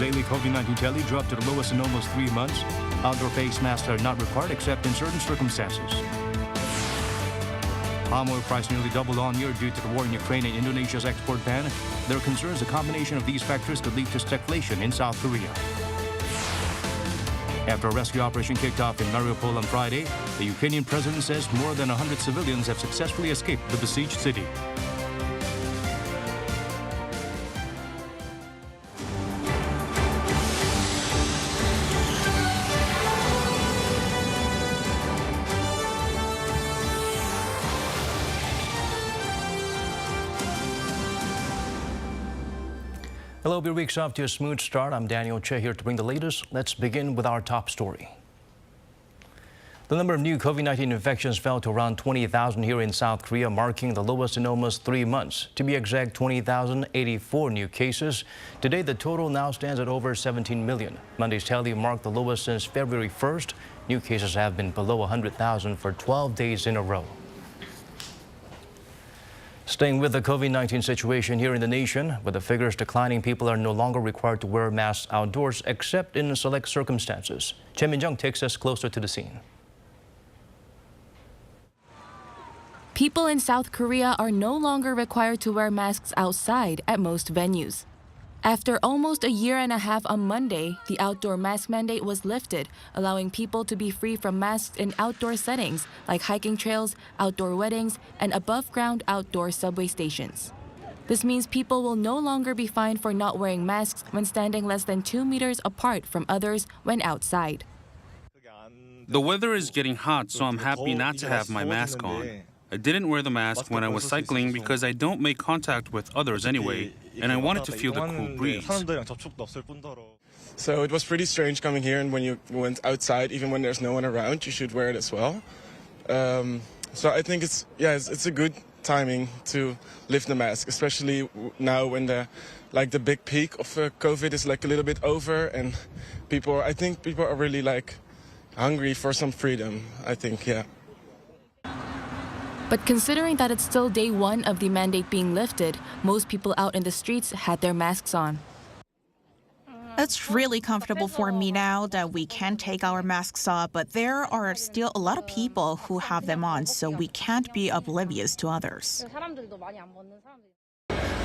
Daily COVID-19 tally dropped to the lowest in almost 3 months. Outdoor face masks are not required except in certain circumstances. Palm oil price nearly doubled on year due to the war in Ukraine and Indonesia's export ban. There are concerns a combination of these factors could lead to stagflation in South Korea. After a rescue operation kicked off in Mariupol on Friday, the Ukrainian president says more than 100 civilians have successfully escaped the besieged city. Hello, your week's off to a smooth start. I'm Daniel Che here to bring the latest. Let's begin with our top story. The number of new COVID-19 infections fell to around 20,000 here in South Korea, marking the lowest in almost 3 months. To be exact, 20,084 new cases. Today, the total now stands at over 17 million. Monday's tally marked the lowest since February 1st. New cases have been below 100,000 for 12 days in a row. Staying with the COVID-19 situation here in the nation, with the figures declining, people are no longer required to wear masks outdoors except in select circumstances. Choi Min-jung takes us closer to the scene. People in South Korea are no longer required to wear masks outside at most venues. After almost a year and a half on Monday, the outdoor mask mandate was lifted, allowing people to be free from masks in outdoor settings like hiking trails, outdoor weddings, and above-ground outdoor subway stations. This means people will no longer be fined for not wearing masks when standing less than 2 meters apart from others when outside. The weather is getting hot, so I'm happy not to have my mask on. I didn't wear the mask when I was cycling because I don't make contact with others anyway, and I wanted to feel the cool breeze. So it was pretty strange coming here, and when you went outside, even when there's no one around, you should wear it as well. So I think it's a good timing to lift the mask, especially now when the big peak of COVID is a little bit over, and I think people are really hungry for some freedom. I think, yeah. But considering that it's still day one of the mandate being lifted, most people out in the streets had their masks on. It's really comfortable for me now that we can take our masks off, but there are still a lot of people who have them on, so we can't be oblivious to others.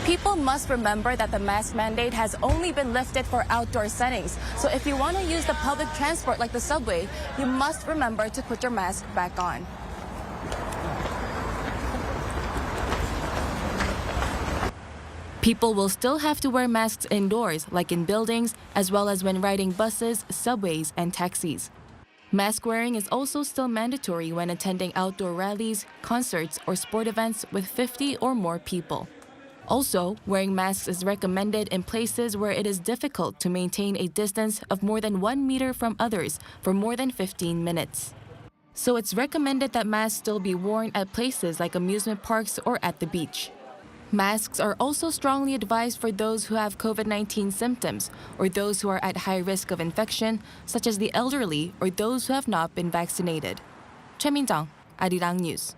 People must remember that the mask mandate has only been lifted for outdoor settings. So if you want to use the public transport like the subway, you must remember to put your mask back on. People will still have to wear masks indoors, like in buildings, as well as when riding buses, subways, and taxis. Mask wearing is also still mandatory when attending outdoor rallies, concerts, or sport events with 50 or more people. Also, wearing masks is recommended in places where it is difficult to maintain a distance of more than 1 meter from others for more than 15 minutes. So it's recommended that masks still be worn at places like amusement parks or at the beach. Masks are also strongly advised for those who have COVID-19 symptoms or those who are at high risk of infection, such as the elderly or those who have not been vaccinated. Choi Min-jung, Arirang News.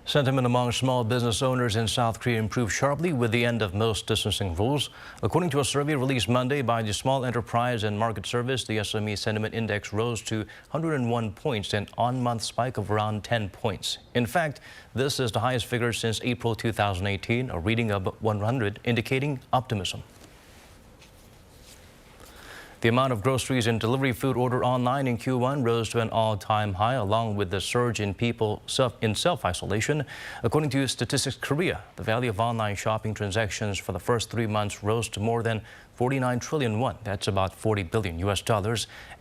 Sentiment among small business owners in South Korea improved sharply with the end of most distancing rules. According to a survey released Monday by the Small Enterprise and Market Service, the SME Sentiment Index rose to 101 points, an on-month spike of around 10 points. In fact, this is the highest figure since April 2018, a reading of 100, indicating optimism. The amount of groceries and delivery food ordered online in Q1 rose to an all-time high, along with the surge in people in self-isolation. According to Statistics Korea, the value of online shopping transactions for the first 3 months rose to more than 49 trillion won. That's about $40 billion US,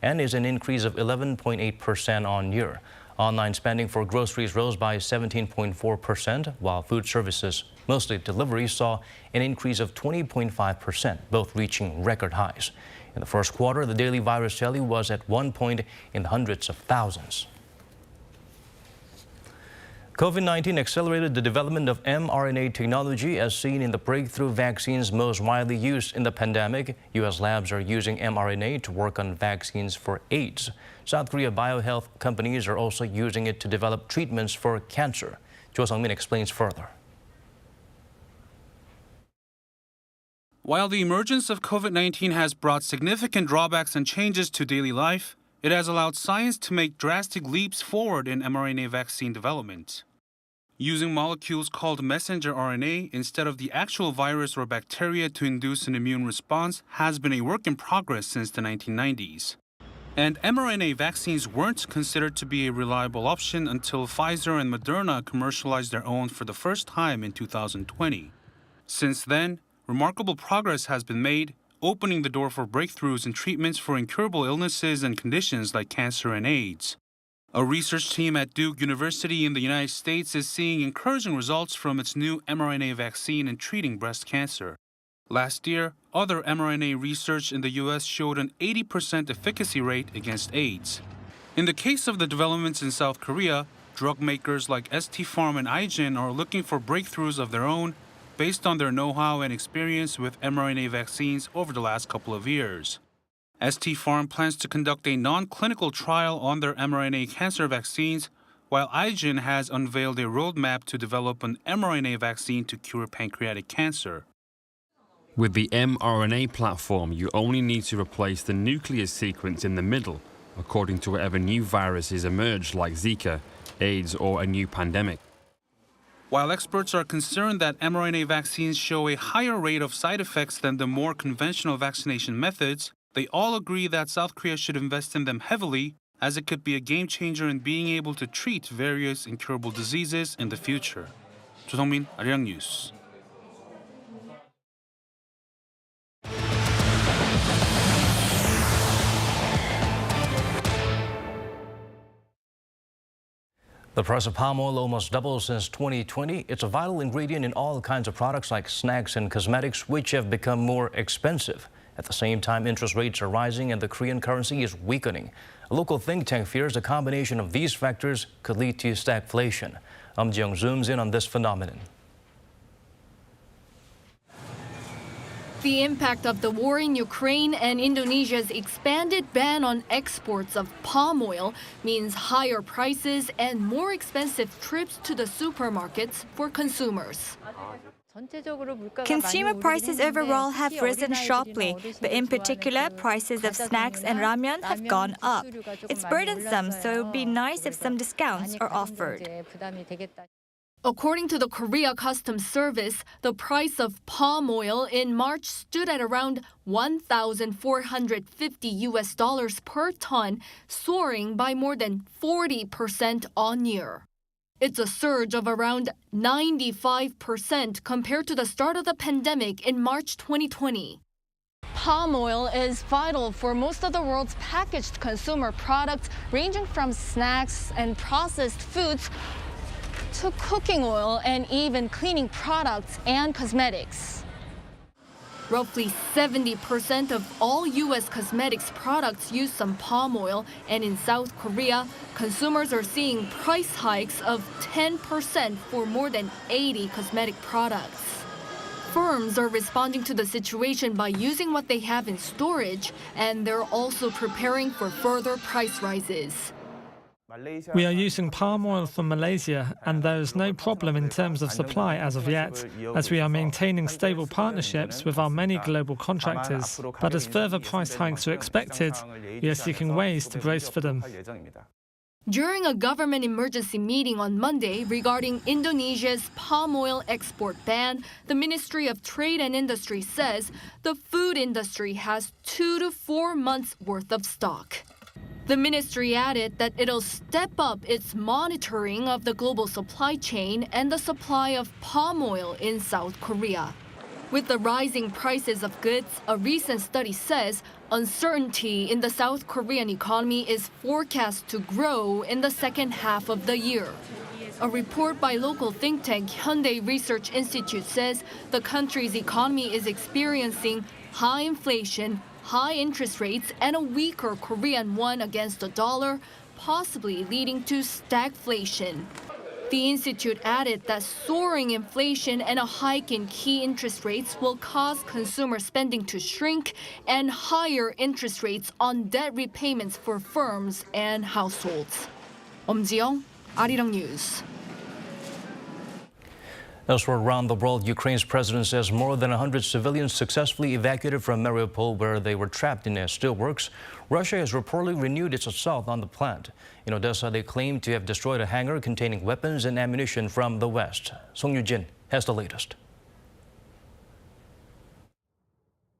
and is an increase of 11.8% on year. Online spending for groceries rose by 17.4%, while food services, mostly delivery, saw an increase of 20.5%, both reaching record highs. In the first quarter, the daily virus tally was at one point in the hundreds of thousands. COVID-19 accelerated the development of mRNA technology as seen in the breakthrough vaccines most widely used in the pandemic. U.S. labs are using mRNA to work on vaccines for AIDS. South Korea biohealth companies are also using it to develop treatments for cancer. Jo Sung-min explains further. While the emergence of COVID-19 has brought significant drawbacks and changes to daily life, it has allowed science to make drastic leaps forward in mRNA vaccine development. Using molecules called messenger RNA instead of the actual virus or bacteria to induce an immune response has been a work in progress since the 1990s. And mRNA vaccines weren't considered to be a reliable option until Pfizer and Moderna commercialized their own for the first time in 2020. Since then, remarkable progress has been made, opening the door for breakthroughs in treatments for incurable illnesses and conditions like cancer and AIDS. A research team at Duke University in the United States is seeing encouraging results from its new mRNA vaccine in treating breast cancer. Last year, other mRNA research in the U.S. showed an 80% efficacy rate against AIDS. In the case of the developments in South Korea, drug makers like ST Pharm and IGen are looking for breakthroughs of their own based on their know-how and experience with mRNA vaccines over the last couple of years. ST Pharm plans to conduct a non-clinical trial on their mRNA cancer vaccines, while IGen has unveiled a roadmap to develop an mRNA vaccine to cure pancreatic cancer. With the mRNA platform, you only need to replace the nucleus sequence in the middle, according to whatever new viruses emerge like Zika, AIDS, or a new pandemic. While experts are concerned that mRNA vaccines show a higher rate of side effects than the more conventional vaccination methods, they all agree that South Korea should invest in them heavily, as it could be a game changer in being able to treat various incurable diseases in the future. 조성민, Arirang News. The price of palm oil almost doubled since 2020. It's a vital ingredient in all kinds of products like snacks and cosmetics, which have become more expensive. At the same time, interest rates are rising and the Korean currency is weakening. A local think tank fears a combination of these factors could lead to stagflation. Ji-young zooms in on this phenomenon. The impact of the war in Ukraine and Indonesia's expanded ban on exports of palm oil means higher prices and more expensive trips to the supermarkets for consumers. Consumer prices overall have risen sharply, but in particular, prices of snacks and ramyeon have gone up. It's burdensome, so it would be nice if some discounts are offered. According to the Korea Customs Service, the price of palm oil in March stood at around $1,450 per ton, soaring by more than 40% on year. It's a surge of around 95% compared to the start of the pandemic in March 2020. Palm oil is vital for most of the world's packaged consumer products, ranging from snacks and processed foods to cooking oil and even cleaning products and cosmetics. Roughly 70% of all U.S. cosmetics products use some palm oil, and in South Korea, consumers are seeing price hikes of 10% for more than 80 cosmetic products. Firms are responding to the situation by using what they have in storage, and they're also preparing for further price rises. We are using palm oil from Malaysia, and there is no problem in terms of supply as of yet, as we are maintaining stable partnerships with our many global contractors. But as further price hikes are expected, we are seeking ways to brace for them. During a government emergency meeting on Monday regarding Indonesia's palm oil export ban, the Ministry of Trade and Industry says the food industry has 2 to 4 months' worth of stock. The ministry added that it'll step up its monitoring of the global supply chain and the supply of palm oil in South Korea. With the rising prices of goods, a recent study says uncertainty in the South Korean economy is forecast to grow in the second half of the year. A report by local think tank Hyundai Research Institute says the country's economy is experiencing high inflation, high interest rates, and a weaker Korean won against the dollar, possibly leading to stagflation. The institute added that soaring inflation and a hike in key interest rates will cause consumer spending to shrink and higher interest rates on debt repayments for firms and households. Ji-young, Arirang News. Elsewhere around the world, Ukraine's president says more than 100 civilians successfully evacuated from Mariupol, where they were trapped in steelworks. Russia has reportedly renewed its assault on the plant. In Odesa, they claim to have destroyed a hangar containing weapons and ammunition from the West. Song Yoo-jin has the latest.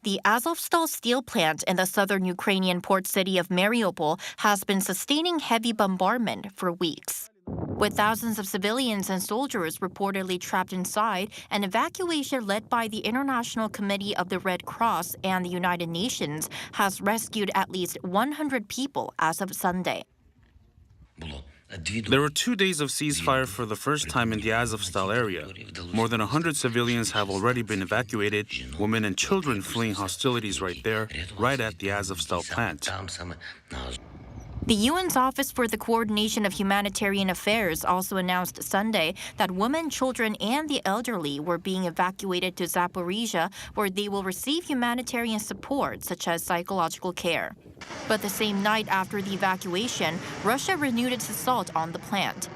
The Azovstal steel plant in the southern Ukrainian port city of Mariupol has been sustaining heavy bombardment for weeks. With thousands of civilians and soldiers reportedly trapped inside, an evacuation led by the International Committee of the Red Cross and the United Nations has rescued at least 100 people as of Sunday. There were 2 days of ceasefire for the first time in the Azovstal area. More than 100 civilians have already been evacuated, women and children fleeing hostilities right there, right at the Azovstal plant. The UN's Office for the Coordination of Humanitarian Affairs also announced Sunday that women, children, and the elderly were being evacuated to Zaporizhia, where they will receive humanitarian support such as psychological care. But the same night after the evacuation, Russia renewed its assault on the plant.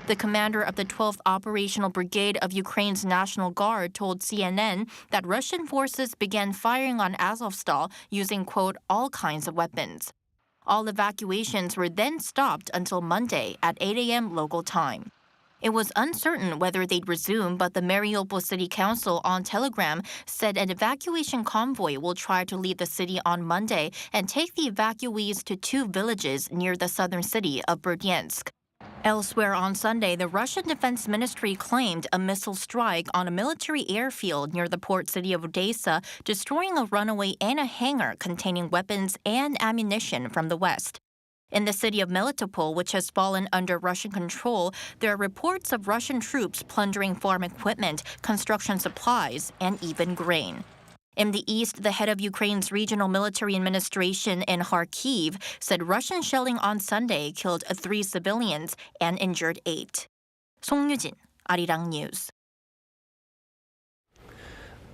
The commander of the 12th Operational Brigade of Ukraine's National Guard told CNN that Russian forces began firing on Azovstal using, quote, all kinds of weapons. All evacuations were then stopped until Monday at 8 a.m. local time. It was uncertain whether they'd resume, but the Mariupol City Council on Telegram said an evacuation convoy will try to leave the city on Monday and take the evacuees to 2 villages near the southern city of Berdyansk. Elsewhere on Sunday, the Russian Defense Ministry claimed a missile strike on a military airfield near the port city of Odesa, destroying a runway and a hangar containing weapons and ammunition from the West. In the city of Melitopol, which has fallen under Russian control, there are reports of Russian troops plundering farm equipment, construction supplies, and even grain. In the east, the head of Ukraine's regional military administration in Kharkiv said Russian shelling on Sunday killed 3 civilians and injured 8. Song Yoo-jin, Arirang News.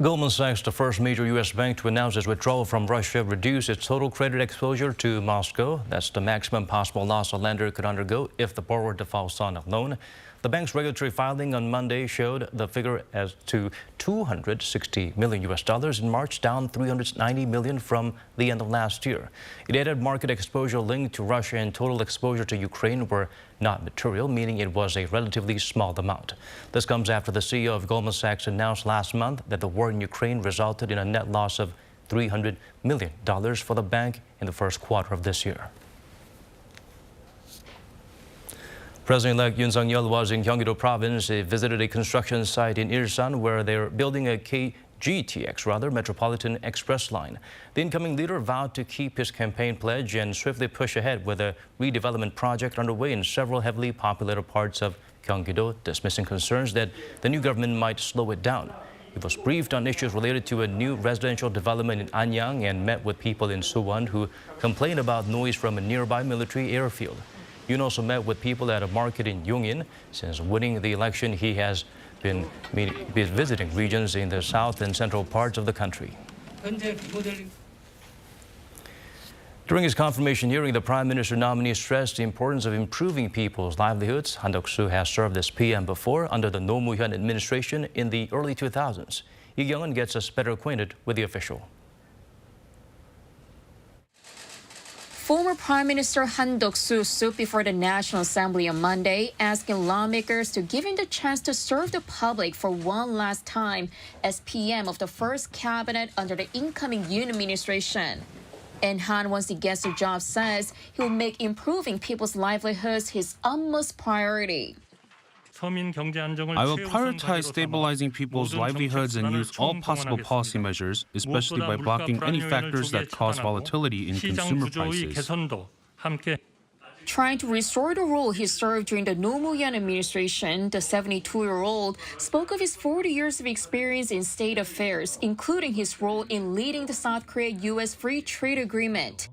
Goldman Sachs, the first major U.S. bank to announce its withdrawal from Russia, reduced its total credit exposure to Moscow. That's the maximum possible loss a lender could undergo if the borrower defaults on a loan. The bank's regulatory filing on Monday showed the figure as to $260 million in March, down $390 million from the end of last year. It added market exposure linked to Russia and total exposure to Ukraine were not material, meaning it was a relatively small amount. This comes after the CEO of Goldman Sachs announced last month that the war in Ukraine resulted in a net loss of $300 million for the bank in the first quarter of this year. President-elect Yoon Suk-yeol was in Gyeonggi-do Province. He visited a construction site in Ilsan where they're building a GTX, Metropolitan Express line. The incoming leader vowed to keep his campaign pledge and swiftly push ahead with a redevelopment project underway in several heavily populated parts of Gyeonggi-do, dismissing concerns that the new government might slow it down. He was briefed on issues related to a new residential development in Anyang and met with people in Suwon who complained about noise from a nearby military airfield. Yoon also met with people at a market in Yongin. Since winning the election, he has been visiting regions in the south and central parts of the country. During his confirmation hearing, the Prime Minister nominee stressed the importance of improving people's livelihoods. Han Deok-soo has served as PM before under the Roh Moo-hyun administration in the early 2000s. Lee Kyung-un gets us better acquainted with the official. Former Prime Minister Han Deok-soo stood before the National Assembly on Monday, asking lawmakers to give him the chance to serve the public for one last time as PM of the first cabinet under the incoming Yoon administration. And Han, once he gets the job, says he'll make improving people's livelihoods his utmost priority. I will prioritize stabilizing people's livelihoods and use all possible policy measures, especially by blocking any factors that cause volatility in consumer prices. Trying to restore the role he served during the Roh Moo-hyun administration, the 72-year-old spoke of his 40 years of experience in state affairs, including his role in leading the South Korea-U.S. Free Trade Agreement.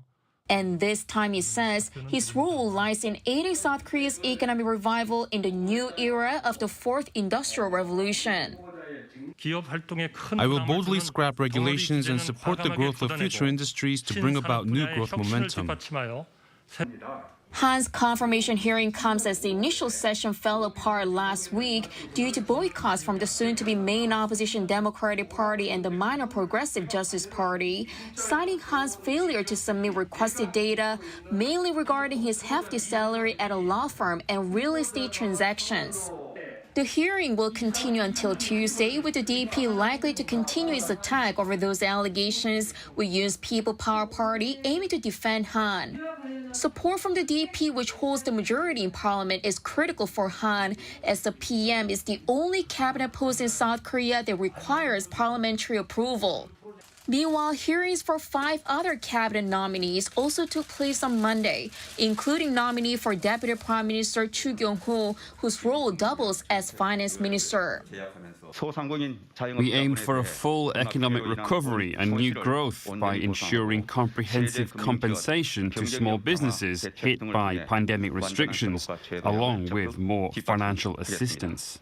And this time, he says, his role lies in aiding South Korea's economic revival in the new era of the Fourth Industrial Revolution. I will boldly scrap regulations and support the growth of future industries to bring about new growth momentum. Han's confirmation hearing comes as the initial session fell apart last week due to boycotts from the soon-to-be main opposition Democratic Party and the minor Progressive Justice Party, citing Han's failure to submit requested data, mainly regarding his hefty salary at a law firm and real estate transactions. The hearing will continue until Tuesday, with the DP likely to continue its attack over those allegations, with Yoon's People Power Party aiming to defend Han. Support from the DP, which holds the majority in parliament, is critical for Han, as the PM is the only cabinet post in South Korea that requires parliamentary approval. Meanwhile, hearings for 5 other cabinet nominees also took place on Monday, including nominee for Deputy Prime Minister Chu Kyung-ho, whose role doubles as finance minister. We aimed for a full economic recovery and new growth by ensuring comprehensive compensation to small businesses hit by pandemic restrictions, along with more financial assistance.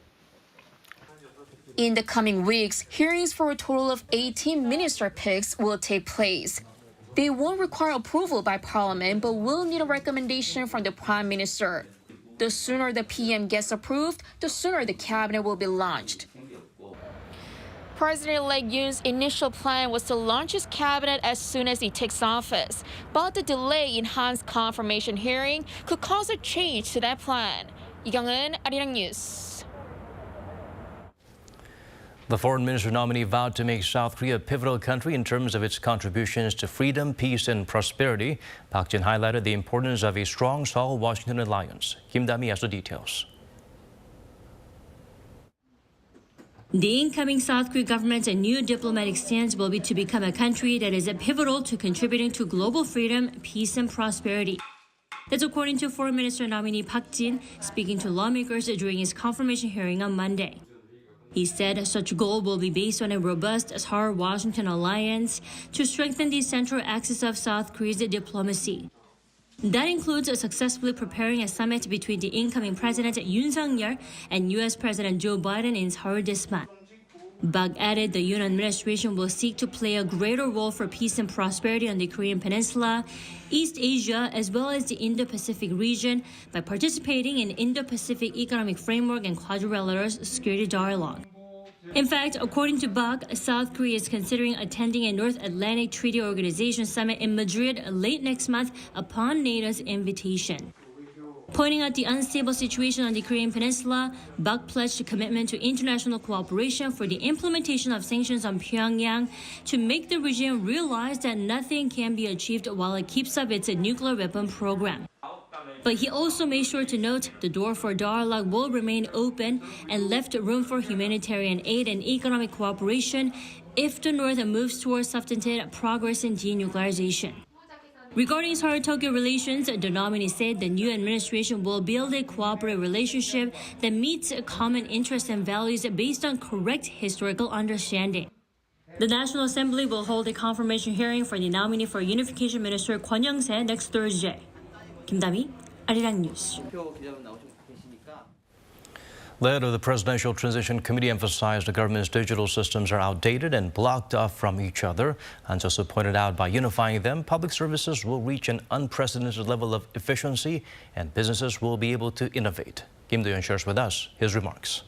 In the coming weeks, hearings for a total of 18 minister picks will take place. They won't require approval by Parliament, but will need a recommendation from the Prime Minister. The sooner the PM gets approved, the sooner the cabinet will be launched. President-elect Yoon's initial plan was to launch his cabinet as soon as he takes office, but the delay in Han's confirmation hearing could cause a change to that plan. 이경은, Arirang News. The foreign minister nominee vowed to make South Korea a pivotal country in terms of its contributions to freedom, peace, and prosperity. Park Jin highlighted the importance of a strong Seoul-Washington alliance. Kim Da-mi has the details. The incoming South Korean government's new diplomatic stance will be to become a country that is pivotal to contributing to global freedom, peace, and prosperity. That's according to Foreign Minister nominee Park Jin, speaking to lawmakers during his confirmation hearing on Monday. He said such goal will be based on a robust Seoul-Washington alliance to strengthen the central axis of South Korea's diplomacy. That includes successfully preparing a summit between the incoming President Yoon Suk-yeol and U.S. President Joe Biden in Seoul this month. Park added the Yoon administration will seek to play a greater role for peace and prosperity on the Korean Peninsula, East Asia, as well as the Indo-Pacific region by participating in Indo-Pacific Economic Framework and Quadrilateral Security Dialogue. In fact, according to Park, South Korea is considering attending a North Atlantic Treaty Organization summit in Madrid late next month upon NATO's invitation. Pointing out the unstable situation on the Korean Peninsula, Park pledged a commitment to international cooperation for the implementation of sanctions on Pyongyang to make the region realize that nothing can be achieved while it keeps up its nuclear weapon program. But he also made sure to note the door for dialogue will remain open and left room for humanitarian aid and economic cooperation if the North moves towards substantive progress in denuclearization. Regarding Seoul-Tokyo relations, the nominee said the new administration will build a cooperative relationship that meets common interests and values based on correct historical understanding. The National Assembly will hold a confirmation hearing for the nominee for Unification Minister Kwon Young-se next Thursday. Kim Da-mi, Arirang News. The head of the Presidential Transition Committee emphasized the government's digital systems are outdated and blocked off from each other. And also pointed out by unifying them, public services will reach an unprecedented level of efficiency and businesses will be able to innovate. Kim Do-yeon shares with us his remarks.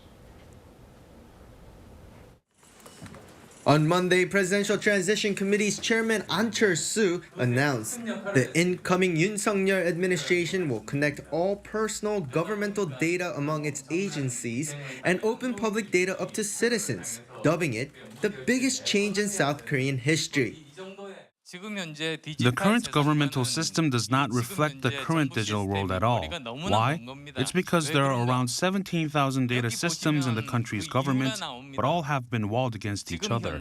On Monday, Presidential Transition Committee's Chairman An Cheol-soo announced the incoming Yoon Suk-yeol administration will connect all personal governmental data among its agencies and open public data up to citizens, dubbing it the biggest change in South Korean history. The current governmental system does not reflect the current digital world at all. Why? It's because there are around 17,000 data systems in the country's government, but all have been walled against each other.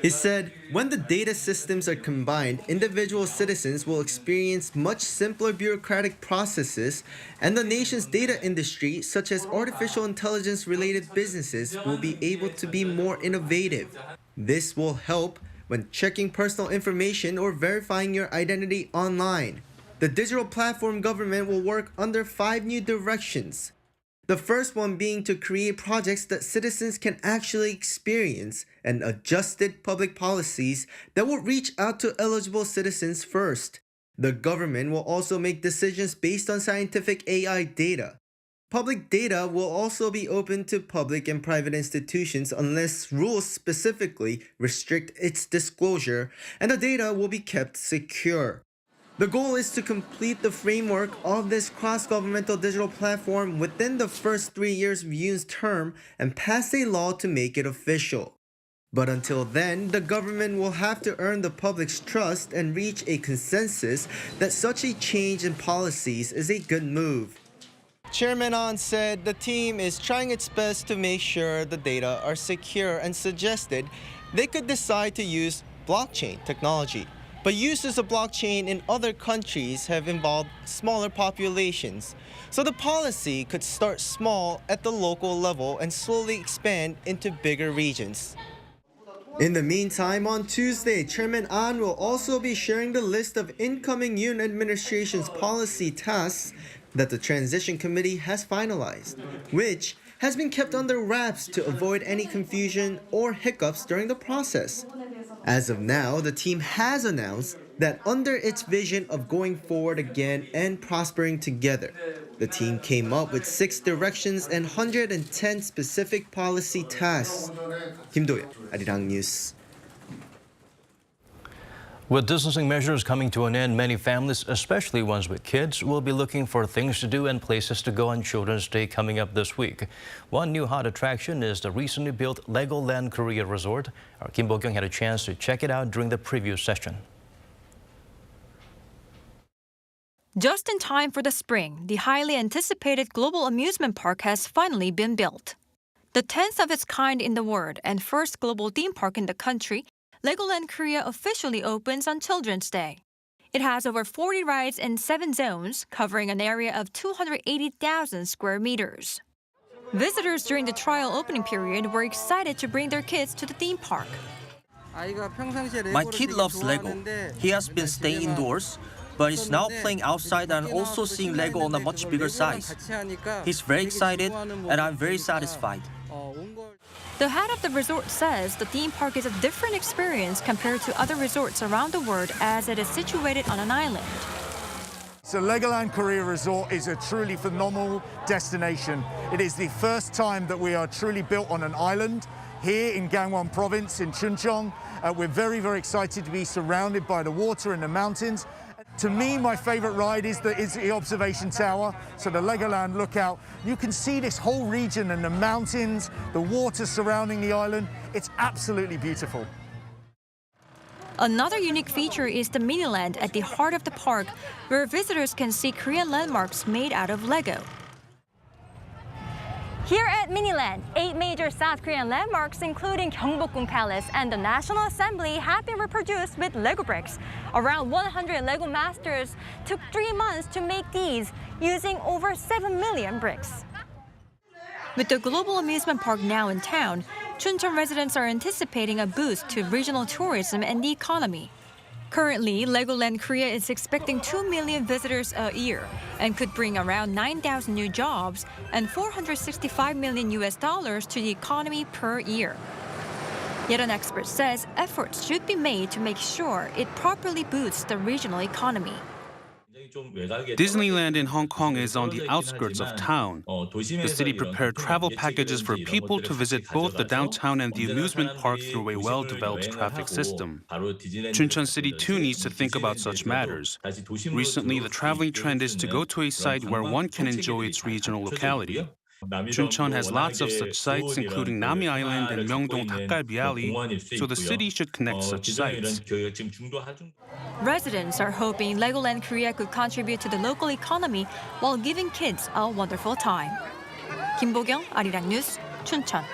He said, when the data systems are combined, individual citizens will experience much simpler bureaucratic processes, and the nation's data industry, such as artificial intelligence-related businesses, will be able to be more innovative. This will help when checking personal information or verifying your identity online. The digital platform government will work under 5 new directions. The first one being to create projects that citizens can actually experience and adjusted public policies that will reach out to eligible citizens first. The government will also make decisions based on scientific AI data. Public data will also be open to public and private institutions unless rules specifically restrict its disclosure, and the data will be kept secure. The goal is to complete the framework of this cross-governmental digital platform within the first 3 years of Yoon's term and pass a law to make it official. But until then, the government will have to earn the public's trust and reach a consensus that such a change in policies is a good move. Chairman An said the team is trying its best to make sure the data are secure and suggested they could decide to use blockchain technology. But uses of blockchain in other countries have involved smaller populations. So the policy could start small at the local level and slowly expand into bigger regions. In the meantime, on Tuesday, Chairman An will also be sharing the list of incoming Yoon administration's policy tasks that the Transition Committee has finalized, which has been kept under wraps to avoid any confusion or hiccups during the process. As of now, the team has announced that under its vision of going forward again and prospering together, the team came up with 6 directions and 110 specific policy tasks. Kim Do-yeon, Arirang News. With distancing measures coming to an end, many families, especially ones with kids, will be looking for things to do and places to go on Children's Day coming up this week. One new hot attraction is the recently built Legoland Korea Resort. Our Kim Bo-kyung had a chance to check it out during the preview session. Just in time for the spring, the highly anticipated global amusement park has finally been built. The 10th of its kind in the world and first global theme park in the country, Legoland Korea officially opens on Children's Day. It has over 40 rides in 7 zones, covering an area of 280,000 square meters. Visitors during the trial opening period were excited to bring their kids to the theme park. My kid loves Lego. He has been staying indoors, but is now playing outside and also seeing Lego on a much bigger size. He's very excited, and I'm very satisfied. The head of the resort says the theme park is a different experience compared to other resorts around the world as it is situated on an island. So Legoland Korea Resort is a truly phenomenal destination. It is the first time that we are truly built on an island here in Gyeonggi-do Province in Chuncheon. We're very, very excited to be surrounded by the water and the mountains. To me, my favorite ride is the observation tower, so the Legoland lookout. You can see this whole region and the mountains, the water surrounding the island. It's absolutely beautiful. Another unique feature is the Miniland at the heart of the park, where visitors can see Korean landmarks made out of Lego. Here at Miniland, 8 major South Korean landmarks, including Gyeongbokgung Palace and the National Assembly, have been reproduced with Lego bricks. Around 100 Lego masters took 3 months to make these, using over 7 million bricks. With the global amusement park now in town, Chuncheon residents are anticipating a boost to regional tourism and the economy. Currently, Legoland Korea is expecting 2 million visitors a year and could bring around 9,000 new jobs and $465 million to the economy per year. Yet an expert says efforts should be made to make sure it properly boosts the regional economy. Disneyland in Hong Kong is on the outskirts of town. The city prepared travel packages for people to visit both the downtown and the amusement park through a well-developed traffic system. Chuncheon City too needs to think about such matters. Recently, the traveling trend is to go to a site where one can enjoy its regional locality. Chuncheon has lots of such sites, including Nami Island and Myeongdong Dakgalbi Alley, so the city should connect such sites. Residents are hoping Legoland Korea could contribute to the local economy while giving kids a wonderful time. Kim Bo-kyung, Arirang News, Chuncheon.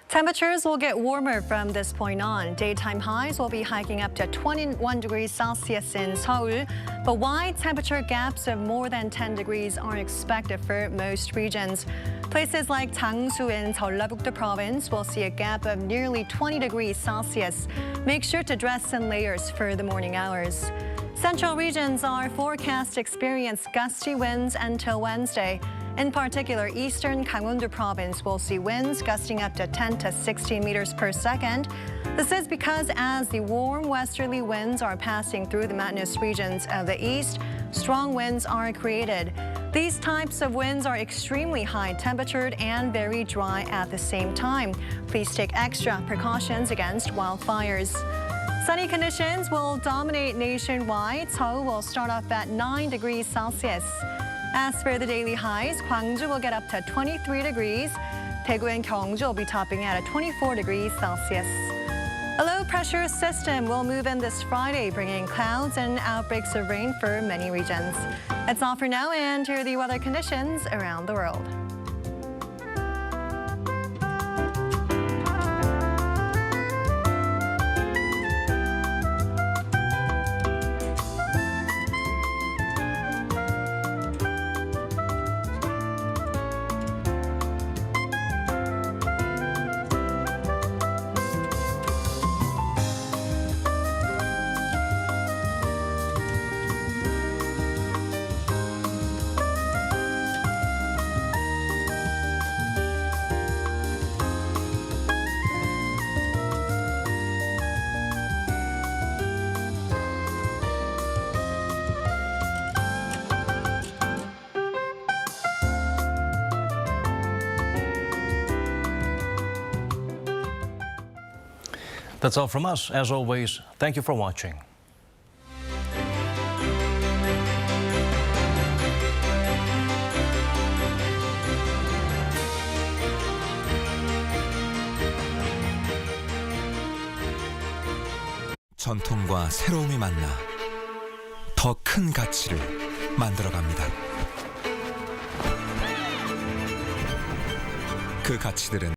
Temperatures will get warmer from this point on. Daytime highs will be hiking up to 21 degrees Celsius in Seoul, but wide temperature gaps of more than 10 degrees are expected for most regions. Places like Changsu in Gyeonggi-do Province will see a gap of nearly 20 degrees Celsius. Make sure to dress in layers for the morning hours. Central regions are forecast to experience gusty winds until Wednesday. In particular, eastern Gyeonggi-do Province will see winds gusting up to 10 to 16 meters per second. This is because as the warm westerly winds are passing through the mountainous regions of the east, strong winds are created. These types of winds are extremely high-temperatured and very dry at the same time. Please take extra precautions against wildfires. Sunny conditions will dominate nationwide. Seoul will start off at 9 degrees Celsius. As for the daily highs, Gwangju will get up to 23 degrees. Daegu and Gyeonggi will be topping out at 24 degrees Celsius. A low-pressure system will move in this Friday, bringing clouds and outbreaks of rain for many regions. That's all for now, and here are the weather conditions around the world. That's all from us. As always, thank you for watching. 전통과 새로움이 만나 더 큰 가치를 만들어갑니다. 그 가치들은